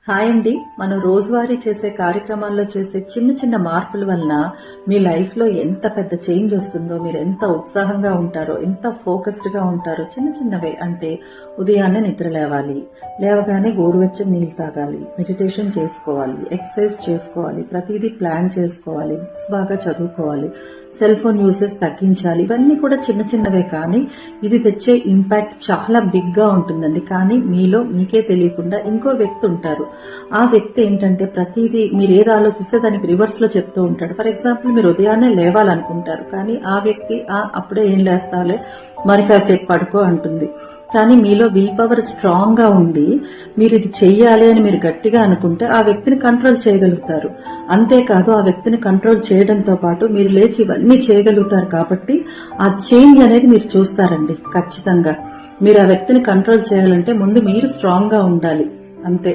Hi అండి. మనం రోజువారీ చేసే కార్యక్రమాల్లో చేసే చిన్న చిన్న మార్పుల వలన మీ లైఫ్లో ఎంత పెద్ద చేంజ్ వస్తుందో, మీరు ఎంత ఉత్సాహంగా ఉంటారో, ఎంత ఫోకస్డ్గా ఉంటారో. చిన్న చిన్నవే అంటే ఉదయాన్నే నిద్ర లేవాలి, లేవగానే గోరువెచ్చని నీళ్ళు తాగాలి, మెడిటేషన్ చేసుకోవాలి, ఎక్సర్సైజ్ చేసుకోవాలి, ప్రతిదీ ప్లాన్ చేసుకోవాలి, బుక్స్ బాగా చదువుకోవాలి, సెల్ ఫోన్ యూసేజ్ తగ్గించాలి. ఇవన్నీ కూడా చిన్న చిన్నవే, కానీ ఇది తెచ్చే ఇంపాక్ట్ చాలా బిగ్గా ఉంటుందండి. కానీ మీలో మీకే తెలియకుండా ఇంకో వ్యక్తి ఉంటారు. ఆ వ్యక్తి ఏంటంటే ప్రతిదీ మీరు ఏది ఆలోచిస్తే దానికి రివర్స్ లో చెప్తూ ఉంటాడు. ఫర్ ఎగ్జాంపుల్, మీరు ఉదయాన్నే లేవాలనుకుంటారు, కానీ ఆ వ్యక్తి అప్పుడే ఏం లేస్తావులే, మరి కాసేపు పడుకో అంటుంది. కానీ మీలో విల్ పవర్ స్ట్రాంగ్ గా ఉండి మీరు ఇది చెయ్యాలి అని మీరు గట్టిగా అనుకుంటే ఆ వ్యక్తిని కంట్రోల్ చేయగలుగుతారు. అంతేకాదు, ఆ వ్యక్తిని కంట్రోల్ చేయడంతో పాటు మీరు లేచి ఇవన్నీ చేయగలుగుతారు. కాబట్టి ఆ చేంజ్ అనేది మీరు చూస్తారండి. ఖచ్చితంగా మీరు ఆ వ్యక్తిని కంట్రోల్ చేయాలంటే ముందు మీరు స్ట్రాంగ్ గా ఉండాలి, అంతే.